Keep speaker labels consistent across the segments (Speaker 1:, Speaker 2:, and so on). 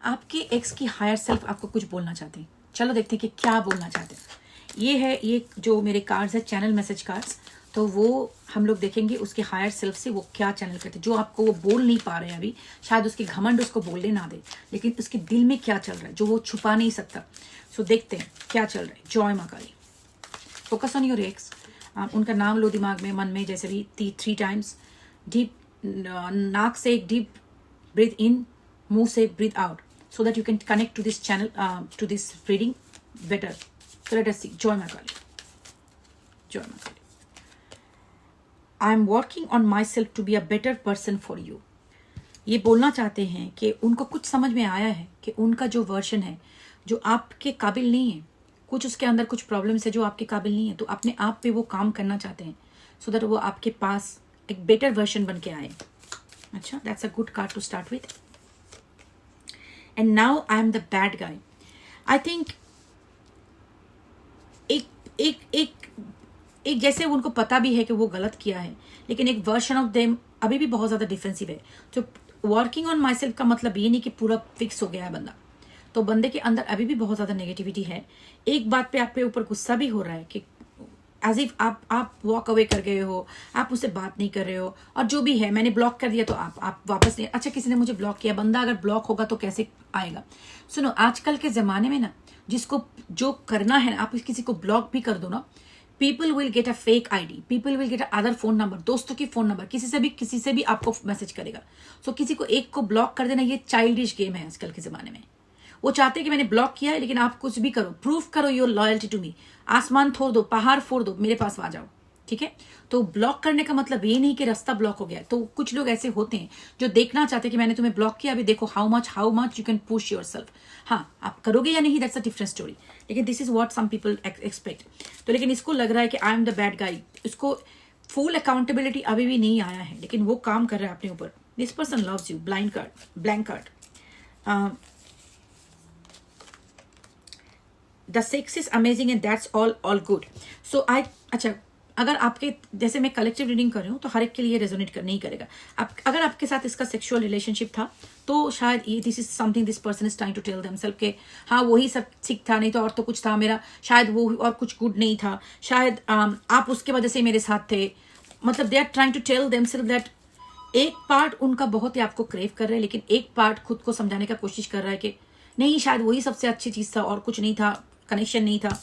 Speaker 1: आपके एक्स की higher self आपको कुछ बोलना चाहते हैं। चलो देखते हैं कि क्या बोलना चाहते हैं। ये जो मेरे कार्ड्स है चैनल मैसेज कार्ड्स, तो वो हम लोग देखेंगे उसके हायर सेल्फ से वो क्या चैनल करते हैं। जो आपको वो बोल नहीं पा रहे हैं अभी, शायद उसकी घमंड उसको बोलने ना दे, लेकिन उसके दिल में क्या चल रहा है जो वो छुपा नहीं सकता। सो देखते हैं क्या चल रहा है। जॉय माँ Kali. Focus on your ex. उनका नाम लो दिमाग में, मन में, जैसे भी 3 टाइम्स। डीप नाक से एक डीप ब्रीथ इन, मुंह से breathe out, so that you can connect to this channel, to this reading better. So let us see. Joy Ma Kali. Joy Ma Kali. I am working on myself to be a better person for you. ये बोलना चाहते हैं कि उनको कुछ समझ में आया है कि उनका जो वर्जन है जो आपके काबिल नहीं है, कुछ उसके अंदर कुछ प्रॉब्लम्स है जो आपके काबिल नहीं है, तो अपने आप पे वो काम करना चाहते हैं सो दैट वो आपके पास एक बेटर वर्जन बन के आए। अच्छा, that's a good card to start with. And now I am the bad guy. I think एक जैसे उनको पता भी है कि वो गलत किया है, लेकिन एक वर्जन ऑफ देम अभी भी बहुत ज़्यादा डिफेंसिव है। तो वर्किंग ऑन माई सेल्फ का मतलब ये नहीं कि पूरा फिक्स हो गया है बंदा, तो बंदे के अंदर अभी भी बहुत ज़्यादा नेगेटिविटी है। एक बात पे आप पे ऊपर गुस्सा भी हो रहा है कि एज इफ आप वॉक अवे कर गए हो, आप उससे बात नहीं कर रहे हो, और जो भी है मैंने ब्लॉक कर दिया तो आप वापस नहीं। अच्छा, किसी ने मुझे ब्लॉक किया। बंदा अगर ब्लॉक होगा तो कैसे आएगा? सुनो, आजकल के ज़माने में ना जिसको जो करना है ना, आप किसी को ब्लॉक भी कर दो ना, people will get a fake ID, people will get a other phone number, दोस्तों की फोन नंबर, किसी से भी आपको मैसेज करेगा। सो किसी को एक को ब्लॉक कर देना ये चाइल्डिश गेम है आजकल के ज़माने में। वो चाहते हैं कि मैंने ब्लॉक किया है, लेकिन आप कुछ भी करो, प्रूफ करो योर लॉयल्टी टू मी। आसमान फोड़ दो, पहाड़ फोड़ दो, मेरे पास आ जाओ। ठीक है, तो ब्लॉक करने का मतलब ये नहीं कि रास्ता ब्लॉक हो गया। तो कुछ लोग ऐसे होते हैं जो देखना चाहते हैं कि मैंने तुम्हें ब्लॉक किया, अभी देखो how much you can push yourself. हाँ, आप करोगे या नहीं, दैट्स अ डिफरेंट स्टोरी, लेकिन this is what some people expect. तो लेकिन इसको लग रहा है कि आई एम द बैड गाई। इसको फुल अकाउंटेबिलिटी अभी भी नहीं आया है, लेकिन वो काम कर रहा है अपने ऊपर। This person loves you. Blind card, blank card. The sex is amazing and that's all good. So अच्छा, अगर आपके जैसे मैं कलेक्टिव रीडिंग कर रही हूँ तो हर एक के लिए रेजोनेट नहीं करेगा। अगर आपके साथ इसका सेक्सुअल रिलेशनशिप था तो शायद ये this is something this person is trying to tell themselves के हाँ वही सब ठीक था, नहीं तो और तो कुछ था मेरा, शायद वो और कुछ गुड नहीं था, शायद आप उसके वजह से मेरे साथ थे। मतलब they are trying to tell themselves that एक पार्ट उनका बहुत ही आपको क्रेव कर रहा है, लेकिन एक पार्ट खुद को समझाने का कोशिश कर रहा है कि नहीं, शायद वही सबसे अच्छी चीज था और कुछ नहीं था, कनेक्शन नहीं था।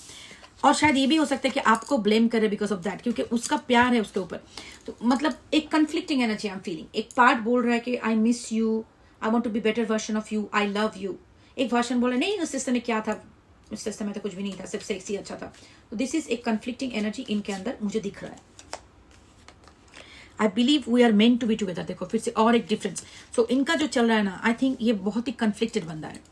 Speaker 1: और शायद ये भी हो सकता है कि आपको ब्लेम करे बिकॉज ऑफ दैट, क्योंकि उसका प्यार है उसके ऊपर। तो मतलब एक conflicting energy I am feeling. एक पार्ट बोल रहा है कि I miss you, I want to be better version of you, I love you. एक वर्जन बोल रहा है नहीं, उस सिस्टम में क्या था, उस सिस्टम में तो कुछ भी नहीं था, सिर्फ सेक्स ही अच्छा था। तो दिस इज एक कन्फ्लिक्टिंग एनर्जी इनके अंदर मुझे दिख रहा है। I believe we are meant to be together. देखो फिर से और एक डिफरेंस। सो इनका जो चल रहा है ना, आई थिंक ये बहुत ही कन्फ्लिक्टेड बंदा है।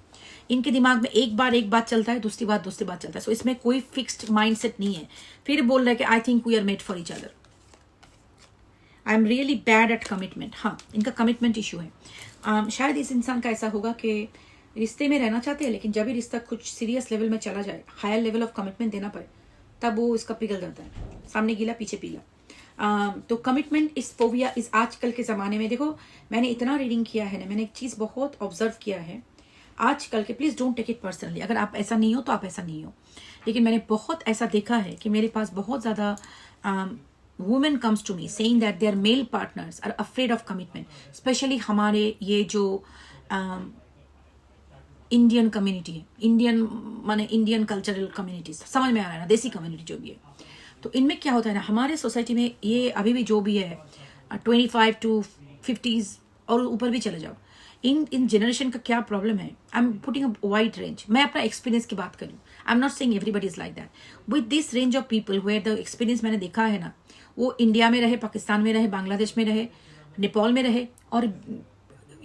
Speaker 1: इनके दिमाग में एक बात चलता है, दूसरी बात चलता है। सो इसमें कोई फिक्स्ड माइंडसेट नहीं है। फिर बोल रहा है कि I think we are made for each other. I am really bad at commitment. हाँ, इनका कमिटमेंट इशू है। शायद इस इंसान का ऐसा होगा कि रिश्ते में रहना चाहते हैं, लेकिन जब भी रिश्ता कुछ सीरियस लेवल में चला जाए, हायर लेवल ऑफ कमिटमेंट देना पड़े, तब वो इसका पिघल जाता है। सामने गीला पीछे पीला। तो कमिटमेंट इस फोबिया इस आजकल के ज़माने में, देखो मैंने इतना रीडिंग किया है ना, मैंने एक चीज़ बहुत ऑब्जर्व किया है आजकल के। Please don't take it personally. अगर आप ऐसा नहीं हो तो आप ऐसा नहीं हो, लेकिन मैंने बहुत ऐसा देखा है कि मेरे पास बहुत ज़्यादा women comes to me saying that their male partners are afraid of commitment. Especially हमारे ये जो इंडियन कम्युनिटी है, इंडियन कल्चरल कम्युनिटीज, समझ में आ रहा है ना, देसी कम्युनिटी जो भी है, तो इनमें क्या होता है ना, हमारे सोसाइटी में ये अभी भी जो भी है 25 to 50s और ऊपर भी चले जाओ, इन जनरेशन का क्या प्रॉब्लम है। I am putting a wide range. मैं अपना एक्सपीरियंस की बात करूँ, I am not saying everybody is like that. With this range of people where the experience मैंने देखा है ना, वो इंडिया में रहे, पाकिस्तान में रहे, बांग्लादेश में रहे, नेपाल में रहे, और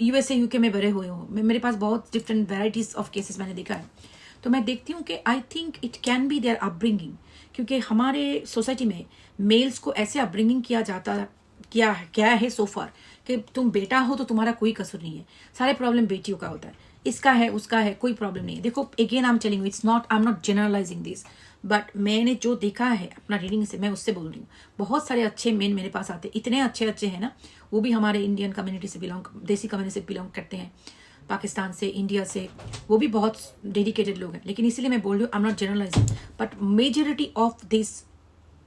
Speaker 1: USA UK में बड़े हुए हो। मेरे पास बहुत डिफरेंट वेराइटीज ऑफ केसेस मैंने देखा है। तो मैं देखती हूँ कि I think it can be their upbringing, क्योंकि हमारे सोसाइटी में मेल्स को ऐसे अपब्रिंगिंग क्या है सो फार कि तुम बेटा हो तो तुम्हारा कोई कसूर नहीं है, सारे प्रॉब्लम बेटियों का होता है, इसका है उसका है, कोई प्रॉब्लम नहीं है। देखो again I am telling you, I am not generalising this, but मैंने जो देखा है अपना रीडिंग से मैं उससे बोल रही हूँ। बहुत सारे अच्छे मेन मेरे पास आते हैं, इतने अच्छे हैं ना, वो भी हमारे इंडियन कम्युनिटी से बिलोंग, देसी कम्युनिटी से बिलोंग करते हैं। पाकिस्तान से, इंडिया से, वो भी बहुत डेडिकेटेड लोग हैं। लेकिन इसीलिए मैं बोल रही हूँ, I am not generalising, but majority of this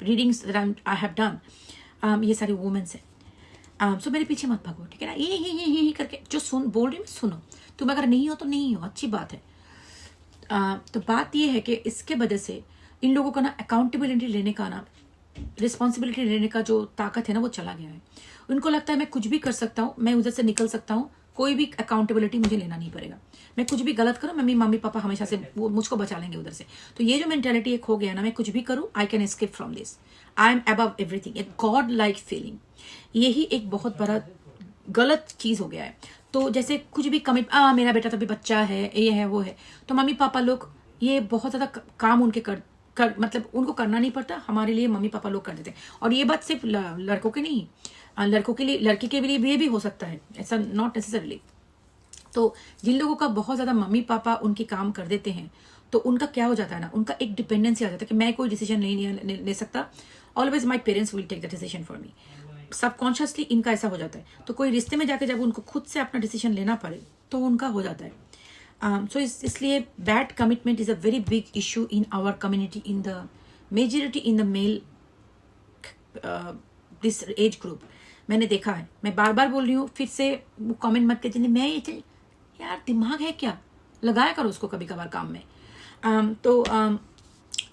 Speaker 1: readings I have done, ये सारी वुमेन्स हैं। सो मेरे पीछे मत भागो, ठीक है ना? ये करके जो बोल रही हूँ सुनो। तुम अगर नहीं हो तो नहीं हो, अच्छी बात है। तो बात ये है कि इसके वजह से इन लोगों का ना अकाउंटेबिलिटी लेने का ना, रिस्पॉन्सिबिलिटी लेने का जो ताकत है ना, वो चला गया है। उनको लगता है मैं कुछ भी कर सकता हूँ, मैं उधर से निकल सकता हूँ, कोई भी अकाउंटेबिलिटी मुझे लेना नहीं पड़ेगा। मैं कुछ भी गलत करूँ, मम्मी पापा हमेशा से वो मुझको बचा लेंगे उधर से। तो ये जो मेंटेलिटी एक हो गया ना, मैं कुछ भी करूँ, I can escape from this, I am above everything, एक गॉड लाइक फीलिंग, यही एक बहुत बड़ा गलत चीज हो गया है। तो जैसे कुछ भी कमिट, मेरा बेटा तो भी बच्चा है, ये है वो है, तो मम्मी पापा लोग ये बहुत ज्यादा काम उनके मतलब उनको करना नहीं पड़ता, हमारे लिए मम्मी पापा लोग कर देते हैं। और ये बात सिर्फ लड़कों के नहीं, लड़कों के लिए, लड़की के लिए भी हो सकता है, ऐसा नॉट नेसेसरली। तो जिन लोगों का बहुत ज्यादा मम्मी पापा उनके काम कर देते हैं, तो उनका क्या हो जाता है ना, उनका एक डिपेंडेंसी आ जाता है कि मैं कोई डिसीजन नहीं ले सकता, always my parents will take the decision for me. Subconsciously इनका ऐसा हो जाता है। तो कोई रिश्ते में जाके जब उनको खुद से अपना डिसीजन लेना पड़े तो उनका हो जाता है। सो इसलिए bad commitment is a very big issue in our community, in the majority in the male this age group. मैंने देखा है, मैं बार बार बोल रही हूँ, फिर से वो कमेंट मत कीजिए, मैं ये यार दिमाग है क्या, लगाया करो उसको कभी कभार काम में।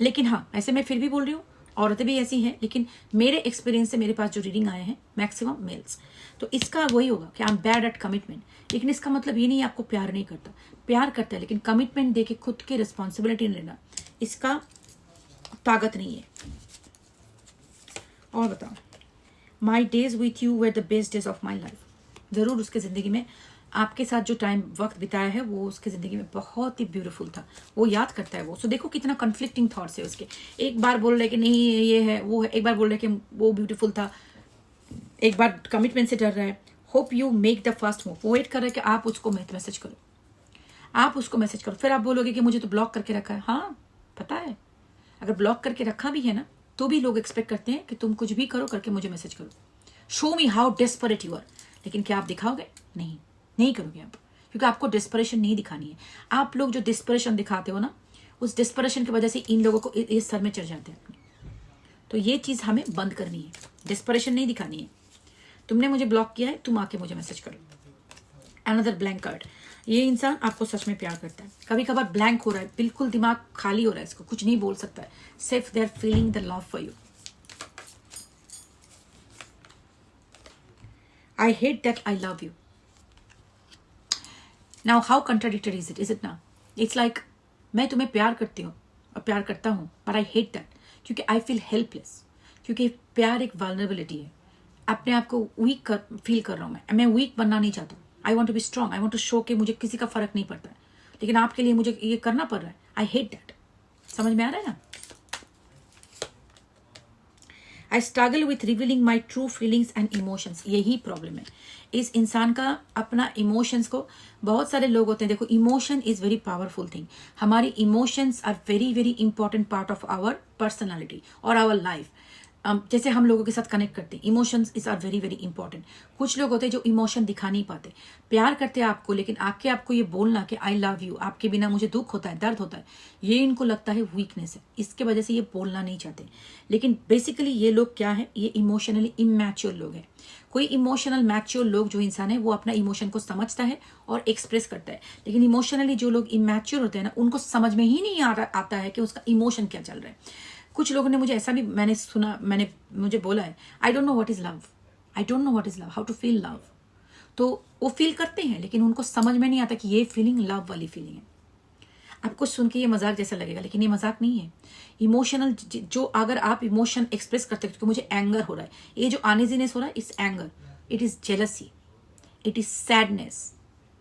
Speaker 1: लेकिन हाँ, ऐसे मैं फिर भी बोल रही हूँ, औरतें भी ऐसी हैं, लेकिन मेरे एक्सपीरियंस से मेरे पास जो रीडिंग आए हैं मैक्सिमम मेल्स। तो इसका वही होगा कि I am bad at commitment. लेकिन इसका मतलब ये नहीं आपको प्यार नहीं करता, प्यार करता है, लेकिन कमिटमेंट देके खुद की रिस्पॉन्सिबिलिटी लेना, इसका ताकत नहीं है। और बताओ, my days with you were the best days of my life. जरूर उसके जिंदगी में आपके साथ जो टाइम वक्त बिताया है वो उसके ज़िंदगी में बहुत ही ब्यूटीफुल था, वो याद करता है वो। सो देखो कितना कन्फ्लिक्टिंग थॉट्स है उसके, एक बार बोल रहे कि नहीं ये है वो है, एक बार बोल रहे कि वो ब्यूटीफुल था, एक बार कमिटमेंट से डर रहा है। Hope you make the first move, वो वेट कर रहा है कि आप उसको मैसेज करो, आप उसको मैसेज करो। फिर आप बोलोगे कि मुझे तो ब्लॉक करके रखा है। हाँ पता है, अगर ब्लॉक करके रखा भी है ना, तो भी लोग एक्सपेक्ट करते हैं कि तुम कुछ भी करो करके मुझे मैसेज करो, show me how desperate you are. लेकिन क्या आप दिखाओगे? नहीं करोगे आप, क्योंकि आपको डिस्परेशन नहीं दिखानी है। आप लोग जो डिस्परेशन दिखाते हो ना, उस डिस्परेशन की वजह से इन लोगों को ये सर में चढ़ जाते हैं अपने। तो ये चीज हमें बंद करनी है, डिस्परेशन नहीं दिखानी है। तुमने मुझे ब्लॉक किया है, तुम आके मुझे मैसेज करो। अनदर ब्लैंक कार्ड, ये इंसान आपको सच में प्यार करता है। कभी कभार ब्लैंक हो रहा है, बिल्कुल दिमाग खाली हो रहा है, इसको कुछ नहीं बोल सकता है, सिर्फ they are feeling the love for you. I hate that I love you. Now how contradictory is it now? It's like मैं तुम्हें प्यार करती हूँ और प्यार करता हूँ, but I hate that, क्योंकि I feel helpless, क्योंकि प्यार एक vulnerability है। अपने आप को वीक फील कर रहा हूँ मैं वीक बनना नहीं चाहता हूँ। I want to be strong, I want to show कि मुझे किसी का फर्क नहीं पड़ता है, लेकिन आपके लिए मुझे ये करना पड़ रहा है। I hate that। समझ में आ रहा है ना? I struggle with revealing my true feelings and emotions। यही प्रॉब्लम है इस इंसान का, अपना इमोशंस को। बहुत सारे लोग होते हैं, देखो emotion is very powerful thing. हमारी emotions are very very important part of our personality और आवर लाइफ। जैसे हम लोगों के साथ कनेक्ट करते हैं, emotions is are very very important. कुछ लोग होते हैं जो इमोशन दिखा नहीं पाते, प्यार करते हैं आपको, लेकिन आके आपको ये बोलना कि आई लव यू, आपके बिना मुझे दुख होता है, दर्द होता है, ये इनको लगता है वीकनेस है, इसके वजह से ये बोलना नहीं चाहते। लेकिन बेसिकली ये लोग क्या है, ये इमोशनली इमैच्योर लोग हैं। कोई इमोशनल मैच्योर लोग जो इंसान है, वो अपना इमोशन को समझता है और एक्सप्रेस करता है। लेकिन इमोशनली जो लोग इमैच्योर होते हैं ना, उनको समझ में ही नहीं आता है कि उसका इमोशन क्या चल रहा है। कुछ लोगों ने मुझे ऐसा भी मुझे बोला है, I don't know what is love, I don't know what is love, how to feel love. तो वो फील करते हैं, लेकिन उनको समझ में नहीं आता कि ये फीलिंग लव वाली फीलिंग है। आपको सुन के ये मजाक जैसा लगेगा, लेकिन ये मजाक नहीं है। इमोशनल जो, अगर आप इमोशन एक्सप्रेस करते हो, तो मुझे एंगर हो रहा है, ये जो अनइजीनेस हो रहा है, it's anger, it is jealousy, it is sadness,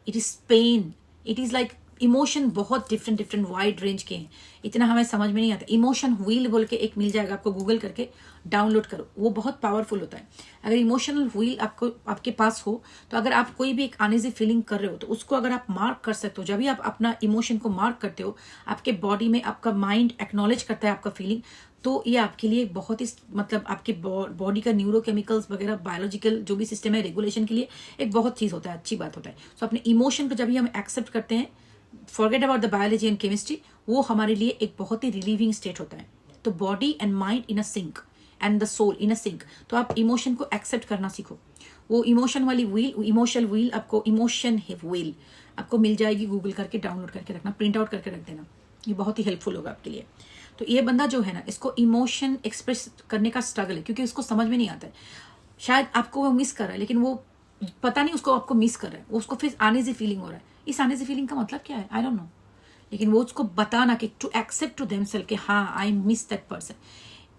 Speaker 1: it is pain, it is like emotion बहुत डिफरेंट डिफरेंट वाइड रेंज के हैं, इतना हमें समझ में नहीं आता। इमोशन व्हील बोल के एक मिल जाएगा आपको, गूगल करके डाउनलोड करो, वो बहुत पावरफुल होता है। अगर इमोशनल व्हील आपके पास हो तो अगर आप कोई भी एक अनईजी फीलिंग कर रहे हो तो उसको अगर आप मार्क कर सकते हो, जब भी आप अपना इमोशन को मार्क करते हो आपके बॉडी में आपका माइंड एक्नॉलेज करता है आपका फीलिंग, तो ये आपके लिए बहुत ही मतलब आपके बॉडी का न्यूरोकेमिकल्स वगैरह बायोलॉजिकल जो भी सिस्टम है रेगुलेशन के लिए एक बहुत चीज़ होता है, अच्छी बात होता है। सो अपने इमोशन को जब भी हम एक्सेप्ट करते हैं, forget about the biology and chemistry, वो हमारे लिए एक बहुत ही रिलीविंग स्टेट होता है। तो body and mind in a sync and the soul in a sync, तो आप इमोशन को एक्सेप्ट करना सीखो। वो इमोशन वाली व्हील, इमोशनल व्हील आपको, इमोशन व्हील आपको मिल जाएगी, गूगल करके डाउनलोड करके रखना, प्रिंट आउट करके रख देना, ये बहुत ही हेल्पफुल होगा आपके लिए। तो ये बंदा जो है ना, इसको इमोशन एक्सप्रेस करने का स्ट्रगल है, क्योंकि उसको समझ में नहीं आता है। शायद आपको वो मिस कर रहा है, लेकिन वो पता नहीं उसको आपको मिस कर रहा है, उसको फिर आने से फीलिंग हो रहा है। इस आने से फीलिंग का मतलब क्या है, आई डोंट नो, लेकिन वो उसको बताना कि टू एक्सेप्ट टू देमसेल्फ कि हाँ आई मिस दैट पर्सन,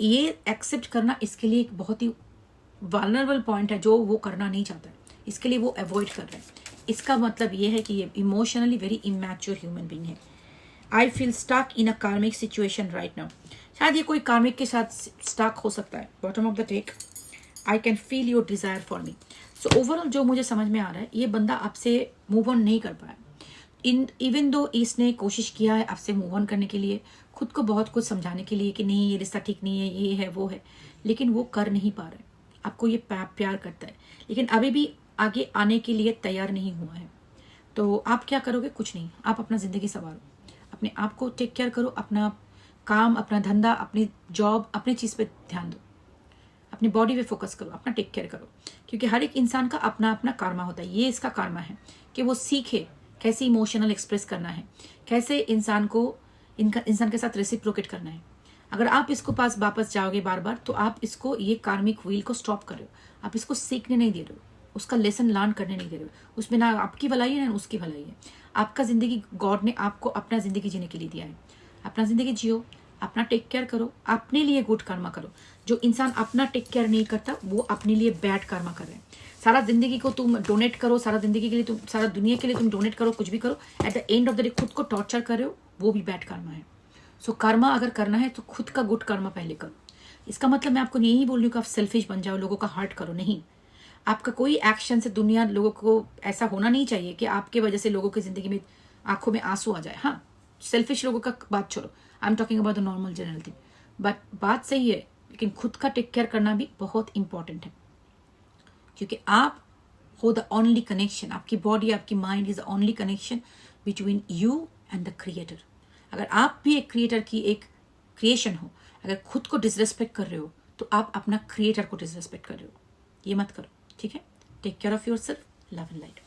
Speaker 1: ये एक्सेप्ट करना इसके लिए एक बहुत ही वल्नरेबल पॉइंट है जो वो करना नहीं चाहता है, इसके लिए वो अवॉइड कर रहा है। इसका मतलब ये है कि ये emotionally very immature human being है। आई फील स्टक इन अ कार्मिक सिचुएशन राइट नाउ, शायद ये कोई कार्मिक के साथ स्टक हो सकता है। Bottom of the take, I can feel your desire for me. So overall जो मुझे समझ में आ रहा है, ये बंदा आपसे मूव ऑन नहीं कर पाया। इवन दो इसने कोशिश किया है आपसे मूव ऑन करने के लिए, खुद को बहुत कुछ समझाने के लिए कि नहीं ये रिश्ता ठीक नहीं है, ये है वो है, लेकिन वो कर नहीं पा रहा है। आपको ये प्यार करता है, लेकिन अभी भी आगे आने के लिए तैयार नहीं हुआ है। तो आप क्या करोगे, कुछ नहीं, आप अपना ज़िंदगी संवारो, अपने आप को टेक केयर करो, अपना काम, अपना धंधा, अपनी जॉब, अपनी चीज़ पे ध्यान दो, अपनी बॉडी पे फोकस करो, अपना टेक केयर करो, क्योंकि हर एक इंसान का अपना अपना कार्मा होता है। ये इसका कार्मा है कि वो सीखे कैसे इमोशनल एक्सप्रेस करना है, कैसे इंसान के साथ रेसिप्रोकेट करना है। अगर आप इसको पास वापस जाओगे बार बार, तो आप इसको, ये कार्मिक व्हील को स्टॉप कर रहे हो, आप इसको सीखने नहीं दे रहे हो, उसका लेसन लर्न करने नहीं दे रहे हो। उसमें ना आपकी भलाई है ना उसकी भलाई है। आपका ज़िंदगी गॉड ने आपको अपना ज़िंदगी जीने के लिए दिया है, अपना ज़िंदगी जियो, अपना टेक केयर करो, अपने लिए गुड कर्मा करो। जो इंसान अपना टेक केयर नहीं करता वो अपने लिए बैड कर्मा कर रहे हैं। सारा ज़िंदगी को तुम डोनेट करो, सारा ज़िंदगी के लिए तुम, सारा दुनिया के लिए तुम डोनेट करो, कुछ भी करो, at the end of the day खुद को टॉर्चर कर रहे हो, वो भी बैड कर्मा है। सो कर्मा अगर करना है तो खुद का गुड कर्मा पहले करो। इसका मतलब मैं आपको यही बोल रही हूँ कि आप सेल्फिश बन जाओ, लोगों का हर्ट करो, नहीं। आपका कोई एक्शन से दुनिया, लोगों को ऐसा होना नहीं चाहिए कि आपके वजह से लोगों की ज़िंदगी में आंखों में आंसू आ जाए। हाँ, सेल्फिश लोगों का बात छोड़ो, I am talking about the normal general thing. But बात सही है, लेकिन खुद का टेक केयर करना भी बहुत इंपॉर्टेंट है, क्योंकि आप हो द ओनली कनेक्शन, आपकी बॉडी, आपकी mind is the only connection between you and the creator. अगर आप भी एक क्रिएटर की एक क्रिएशन हो, अगर खुद को डिसरेस्पेक्ट कर रहे हो तो आप अपना क्रिएटर को डिसरेस्पेक्ट कर रहे हो। ये मत करो, ठीक है। Take care of yourself, love and light.